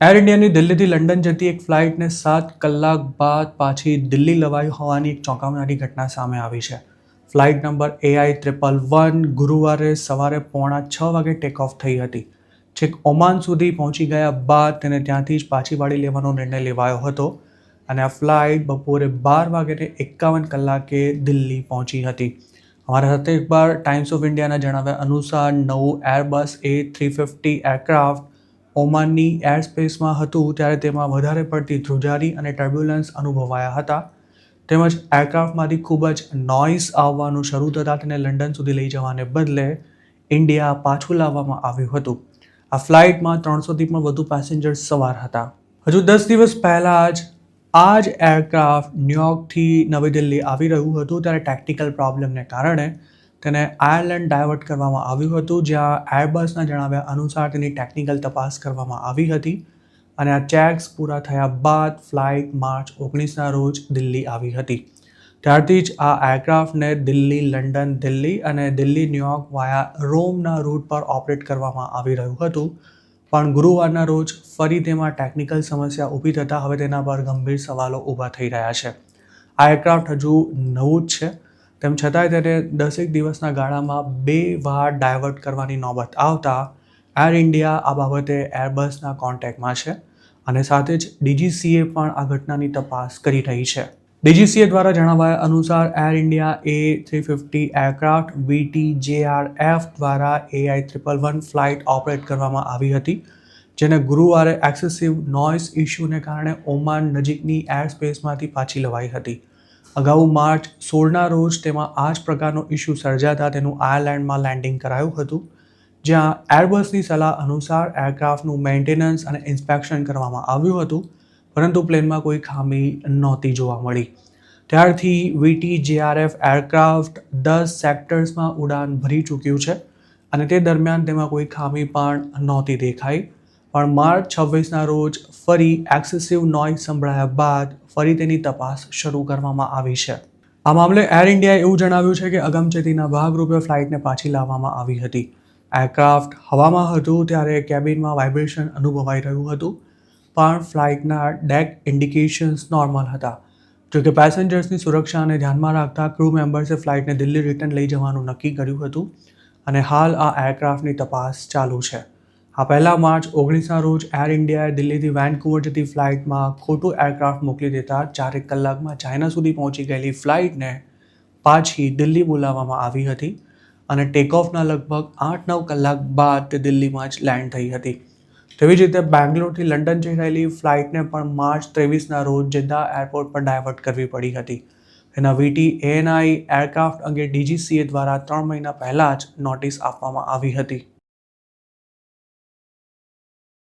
Air ઇન્ડિયાની દિલ્હીથી London જતી એક ફ્લાઇટને 7 કલાક બાદ પાછી દિલ્હી લવાઈ હોવાની એક ચોંકાવનારી ઘટના સામે આવી છે. ફ્લાઇટ નંબર AI 111 ગુરુવારે સવારે 5:45 વાગે ટેક ઓફ થઈ હતી. છેક ઓમાન સુધી પહોંચી ગયા બાદ તેને ત્યાંથી જ પાછી વાળી લેવાનો નિર્ણય લેવાયો હતો અને આ ફ્લાઇટ બપોરે 12:51 દિલ્હી પહોંચી હતી. અમારા સાથે એકવાર ટાઈમ્સ ઓફ ઇન્ડિયાના જણાવ્યા અનુસાર નવું એરબસ A350 એરક્રાફ્ટ ઓમાનની એર સ્પેસમાં હતું ત્યારે તેમાં વધારે પડતી ધ્રુજારી અને ટર્બ્યુલન્સ અનુભવાયા હતા. તેમજ એરક્રાફ્ટમાંથી ખૂબ જ નોઇઝ આવવાનું શરૂ થતાં તેને લંડન સુધી લઈ જવાને બદલે ઇન્ડિયા પાછું લાવવામાં આવ્યું હતું. આ ફ્લાઇટમાં 300થી પણ વધુ પેસેન્જર્સ સવાર હતા. હજુ 10 દિવસ પહેલાં જ આ જ એરક્રાફ્ટ ન્યૂયોર્કથી નવી દિલ્હી આવી રહ્યું હતું ત્યારે ટેકનિકલ પ્રોબ્લેમને કારણે તેને આયર્લેન્ડ ડાયવર્ટ કરવામાં આવ્યું હતું, જ્યાં એરબસના જણાવ્યા અનુસાર તેની ટેકનિકલ તપાસ કરવામાં આવી હતી અને આ ચેક્સ પૂરા થયા બાદ ફ્લાઇટ માર્ચ 19ના રોજ દિલ્હી આવી હતી. ત્યારથી જ આ એરક્રાફ્ટને દિલ્હી લંડન દિલ્હી અને દિલ્હી ન્યૂયોર્ક વાયા રોમના રૂટ પર ઓપરેટ કરવામાં આવી રહ્યું હતું, પણ ગુરુવારના રોજ ફરી તેમાં ટેકનિકલ સમસ્યા ઊભી થતાં હવે તેના પર ગંભીર સવાલો ઊભા થઈ રહ્યા છે. આ એરક્રાફ્ટ હજુ નવું જ છે, તેમ છતાંય તેને 10 દિવસના ગાળામાં 2 વાર ડાયવર્ટ કરવાની નોબત આવતા એર ઇન્ડિયા આ બાબતે એરબસના કોન્ટેક્ટમાં છે અને સાથે જ DGCA પણ આ ઘટનાની તપાસ કરી રહી છે. DGCA દ્વારા જણાવ્યા અનુસાર air India A350 aircraft VTJRF દ્વારા AI 111 ફ્લાઇટ ઓપરેટ કરવામાં આવી હતી, જેને ગુરુવારે એક્સેસિવ નોઇઝ ઇસ્યુને કારણે ઓમાન નજીકની એર સ્પેસમાંથી પાછી લવાઈ હતી. અગાઉ માર્ચ 16ના રોજ તેમાં આ જ પ્રકારનો ઇસ્યુ સર્જાતા તેનું આયર્લેન્ડમાં લેન્ડિંગ કરાયું હતું, જ્યાં એરબસની સલાહ અનુસાર એરક્રાફ્ટનું મેન્ટેનન્સ અને ઇન્સ્પેક્શન કરવામાં આવ્યું હતું, પરંતુ પ્લેનમાં કોઈ ખામી નહોતી જોવા મળી. ત્યારથી VTJRF એરક્રાફ્ટ 10 સેક્ટર્સમાં ઉડાન ભરી ચૂક્યું છે અને તે દરમિયાન તેમાં કોઈ ખામી પણ નહોતી દેખાઈ. પણ માર્ચ 26ના રોજ ફરી એક્સેસિવ નોઇઝ સંભળાયા બાદ ફરી તેની તપાસ શરૂ કરવામાં આવી છે. આ મામલે એર ઇન્ડિયાએ એવું જણાવ્યું છે કે અગમચેતીના ભાગરૂપે ફ્લાઇટને પાછી લાવવામાં આવી હતી. એરક્રાફ્ટ હવામાં હતું ત્યારે કેબિનમાં વાઇબ્રેશન અનુભવાઈ રહ્યું હતું, પણ ફ્લાઇટના ડેક ઇન્ડિકેશન્સ નોર્મલ હતા. જોકે પેસેન્જર્સની સુરક્ષાને ધ્યાનમાં રાખતા ક્રૂ મેમ્બર્સે ફ્લાઇટને દિલ્હી રિટર્ન લઈ જવાનું નક્કી કર્યું હતું અને હાલ આ એરક્રાફ્ટની તપાસ ચાલુ છે. આ પહેલાં માર્ચ 19ના રોજ એર ઇન્ડિયાએ દિલ્હીથી વેનકુવર જતી ફ્લાઇટમાં ખોટું એરક્રાફ્ટ મોકલી દેતા 4 કલાકમાં ચાઇના સુધી પહોંચી ગયેલી ફ્લાઇટને પાછી દિલ્હી બોલાવવામાં આવી હતી અને ટેકઓફના લગભગ 8-9 કલાક બાદ તે દિલ્હીમાં જ લેન્ડ થઈ હતી. તેવી જ રીતે બેંગ્લોરથી લંડન જઈ રહેલી ફ્લાઇટને પણ માર્ચ 23ના રોજ જેદ્દા એરપોર્ટ પર ડાયવર્ટ કરવી પડી હતી. તેના VTANI એરક્રાફ્ટ અંગે DGCA દ્વારા 3 મહિના પહેલાં જ નોટિસ આપવામાં આવી હતી.